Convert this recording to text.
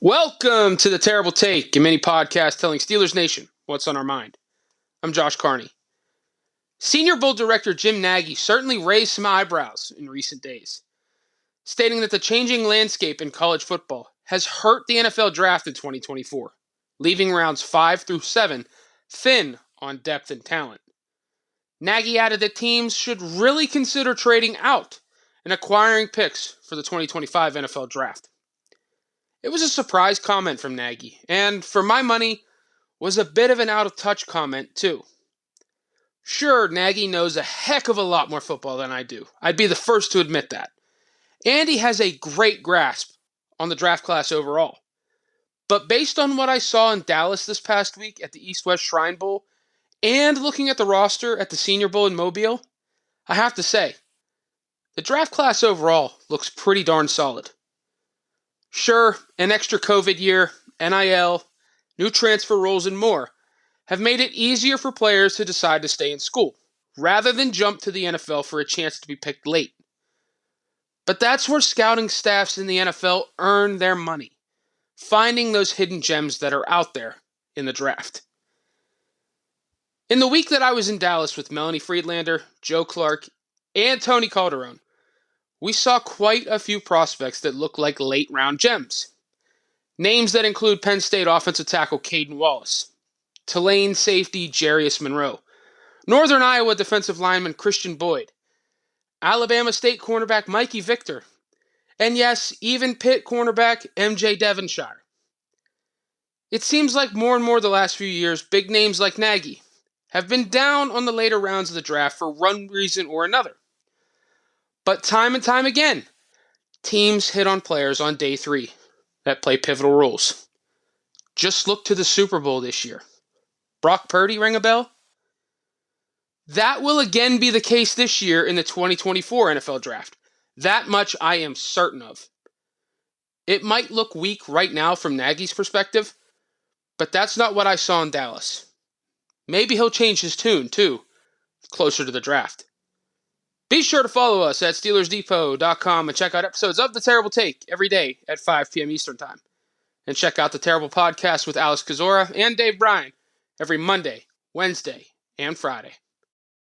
Welcome to the Terrible Take, a mini podcast telling Steelers Nation what's on our mind. I'm Josh Carney. Senior Bowl director Jim Nagy certainly raised some eyebrows in recent days, stating that the changing landscape in college football has hurt the NFL draft in 2024, leaving rounds 5 through 7 thin on depth and talent. Nagy added that teams should really consider trading out and acquiring picks for the 2025 NFL draft. It was a surprise comment from Nagy, and for my money, was a bit of an out-of-touch comment, too. Sure, Nagy knows a heck of a lot more football than I do. I'd be the first to admit that. And he has a great grasp on the draft class overall. But based on what I saw in Dallas this past week at the East-West Shrine Bowl, and looking at the roster at the Senior Bowl in Mobile, I have to say, the draft class overall looks pretty darn solid. Sure, an extra COVID year, NIL, new transfer rules, and more have made it easier for players to decide to stay in school, rather than jump to the NFL for a chance to be picked late. But that's where scouting staffs in the NFL earn their money, finding those hidden gems that are out there in the draft. In the week that I was in Dallas with Melanie Friedlander, Joe Clark, and Tony Calderon, we saw quite a few prospects that look like late-round gems. Names that include Penn State offensive tackle Caden Wallace, Tulane safety Jarius Monroe, Northern Iowa defensive lineman Christian Boyd, Alabama State cornerback Mikey Victor, and yes, even Pitt cornerback MJ Devonshire. It seems like more and more the last few years, big names like Nagy have been down on the later rounds of the draft for one reason or another. But time and time again, teams hit on players on day 3 that play pivotal roles. Just look to the Super Bowl this year. Brock Purdy, ring a bell? That will again be the case this year in the 2024 NFL Draft. That much I am certain of. It might look weak right now from Nagy's perspective, but that's not what I saw in Dallas. Maybe he'll change his tune, too, closer to the draft. Be sure to follow us at SteelersDepot.com and check out episodes of The Terrible Take every day at 5 p.m. Eastern Time. And check out The Terrible Podcast with Alex Kozora and Dave Bryan every Monday, Wednesday, and Friday.